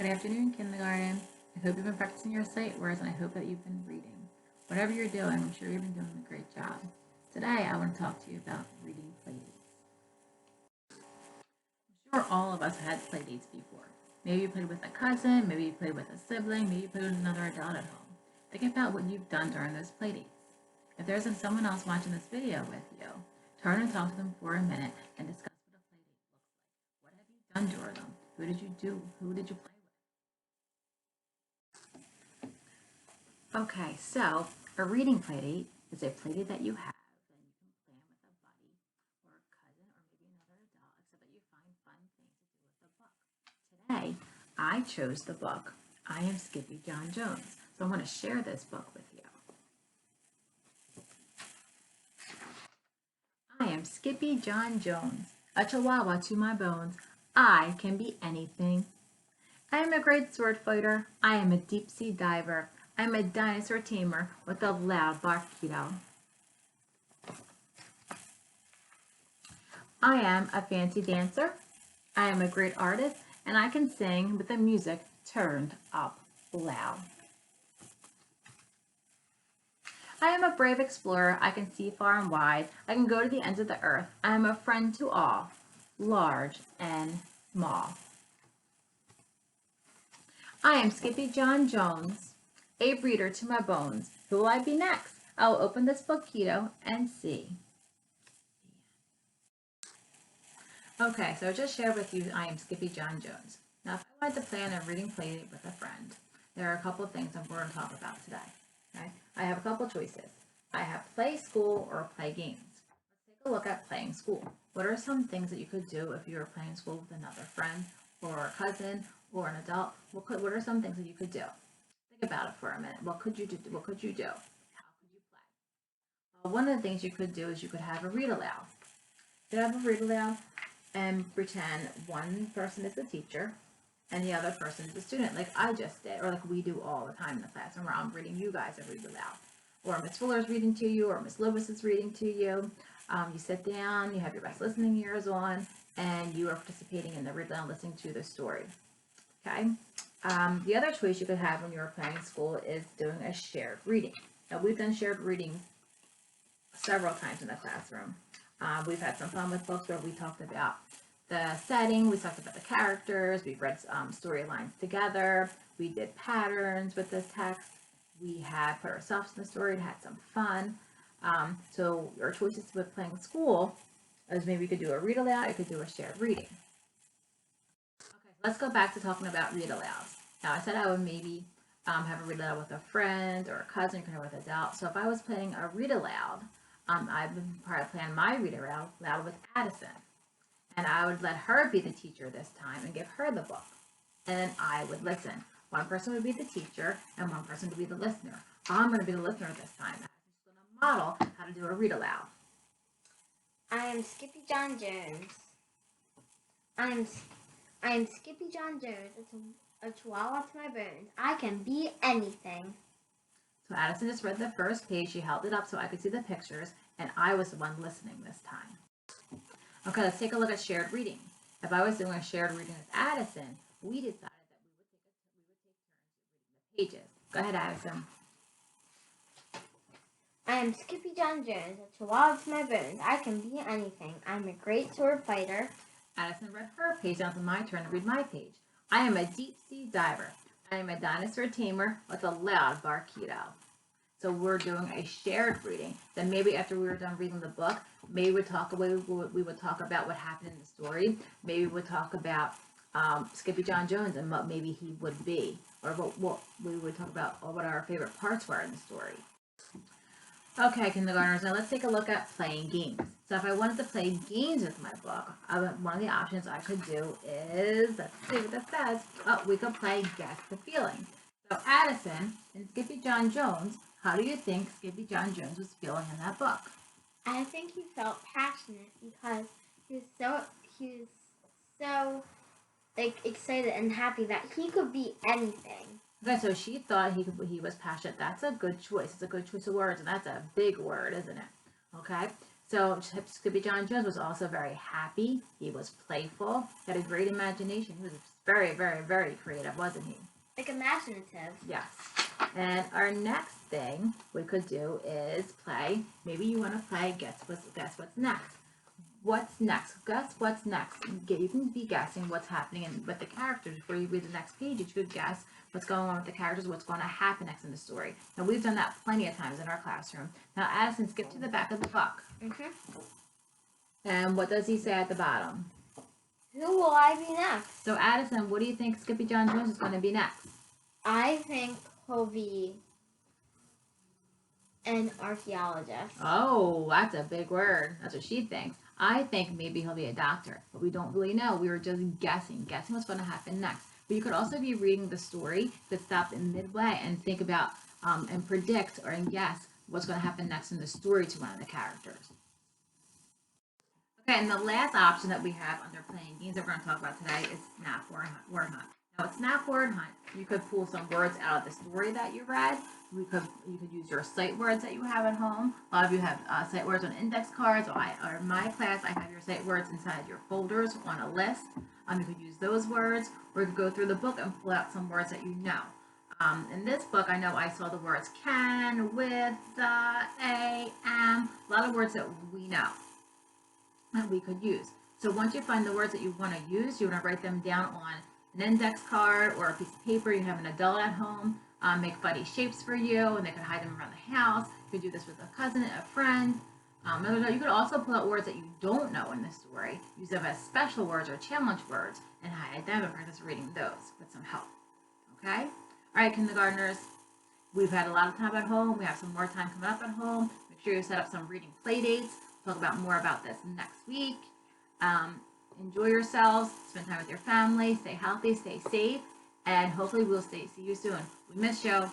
Good afternoon, kindergarten. I hope you've been practicing your sight words and I hope that you've been reading. Whatever you're doing, I'm sure you've been doing a great job. Today, I want to talk to you about reading playdates. I'm sure all of us had playdates before. Maybe you played with a cousin, maybe you played with a sibling, maybe you played with another adult at home. Think about what you've done during those playdates. If there isn't someone else watching this video with you, turn and talk to them for a minute and discuss what a playdate looks like. What have you done during them? Who did you do? Who did you play with? Okay, so a reading playdate is a playdate that you have and you can plan with a buddy or a cousin or maybe another adult, except that you find fun things to do with the book. Today, I chose the book, I Am Skippy John Jones. So I want to share this book with you. I am Skippy John Jones, a chihuahua to my bones. I can be anything. I am a great sword fighter. I am a deep sea diver. I am a dinosaur tamer with a loud barkito. I am a fancy dancer. I am a great artist, and I can sing with the music turned up loud. I am a brave explorer. I can see far and wide. I can go to the ends of the earth. I am a friend to all, large and small. I am Skippy John Jones, a breeder to my bones. Who will I be next? I will open this bookito and see. Okay, so I just shared with you I am Skippy John Jones. Now, if I wanted to plan a reading playdate with a friend, there are a couple of things that we're going to talk about today. Okay? I have a couple choices. I have play school or play games. Let's take a look at playing school. What are some things that you could do if you were playing school with another friend or a cousin or an adult? What are some things that you could do? Think about it for a minute. What could you do? What could you do? How could you play? Well, one of the things you could do is you could have a read aloud. You have a read aloud and pretend one person is the teacher and the other person is the student, like I just did, or like we do all the time in the classroom where I'm reading you guys a read aloud. Or Miss Fuller's reading to you, or Miss Lewis is reading to you. You sit down, you have your best listening ears on, and you are participating in the read aloud, listening to the story. Okay. The other choice you could have when you're playing school is doing a shared reading. Now, we've done shared readings several times in the classroom. We've had some fun with books where we talked about the setting, we talked about the characters, we read storylines together, we did patterns with this text, we had put ourselves in the story and had some fun. So your choices with playing school is maybe you could do a read aloud, you could do a shared reading. Okay, let's go back to talking about read alouds. Now I said I would maybe have a read aloud with a friend or a cousin, you can have with an adult. So if I was playing a read aloud, I would probably plan my read aloud with Addison. And I would let her be the teacher this time and give her the book. And then I would listen. One person would be the teacher and one person would be the listener. I'm going to be the listener this time. I'm just going to model how to do a read aloud. I am Skippy John Jones. I am Skippy John Jones. It's a chihuahua to my bones. I can be anything. So Addison just read the first page. She held it up so I could see the pictures, and I was the one listening this time. Okay, let's take a look at shared reading. If I was doing a shared reading with Addison, we decided that we would take turns reading the pages. Go ahead, Addison. I am Skippy John Jones, a chihuahua to my bones. I can be anything. I'm a great sword fighter. Addison read her page. Now it's my turn to read my page. I am a deep sea diver. I am a dinosaur tamer with a loud barkito. So we're doing a shared reading. Then maybe after we were done reading the book, maybe we would talk about what happened in the story. Maybe we would talk about Skippy John Jones and what maybe he would be, or what we would talk about, or what our favorite parts were in the story. Okay, kindergartners, now let's take a look at playing games. So if I wanted to play games with my book, one of the options I could do is, let's see what this says. Oh, we could play Guess the Feeling. So Addison and Skippy John Jones, how do you think Skippy John Jones was feeling in that book? I think he felt passionate because he was so like excited and happy that he could be anything. Okay, so she thought he was passionate. That's a good choice. It's a good choice of words, and that's a big word, isn't it? Okay, so Skippy John Jones was also very happy. He was playful. He had a great imagination. He was Very, very, very creative, wasn't he? Like imaginative. Yes. And our next thing we could do is play. Maybe you want to play guess what's next. What's next? Guess what's next. You can be guessing what's happening with the characters before you read the next page. You could guess what's going on with the characters, what's going to happen next in the story. Now we've done that plenty of times in our classroom. Now Addison, skip to the back of the book. And what does he say at the bottom? Who will I be next? So Addison, what do you think Skippy John Jones is going to be next? I think he'll be an archaeologist. Oh, that's a big word. That's what she thinks. I think maybe he'll be a doctor, but we don't really know. We were just guessing what's going to happen next. But you could also be reading the story, but stop in midway and think about and predict or guess what's going to happen next in the story to one of the characters. Okay, and the last option that we have under playing games that we're going to talk about today is Snap Word Hunt. Now, with Snap Word Hunt, you could pull some words out of the story that you read. You could use your sight words that you have at home. A lot of you have sight words on index cards, or in my class, I have your sight words inside your folders on a list. You could use those words, or you could go through the book and pull out some words that you know. In this book, I know I saw the words can, with, the, a, am, a lot of words that we know that we could use. So once you find the words that you want to use, you want to write them down on an index card or a piece of paper. You have an adult at home, make funny shapes for you, and they could hide them around the house. You could do this with a cousin, a friend. You could also pull out words that you don't know in the story, use them as special words or challenge words, and hide them and practice reading those with some help. Okay? All right, kindergartners, we've had a lot of time at home. We have some more time coming up at home. Make sure you set up some reading play dates. Talk about more about this next week. Enjoy yourselves, spend time with your family, stay healthy, stay safe, and hopefully we'll see you soon. We miss you.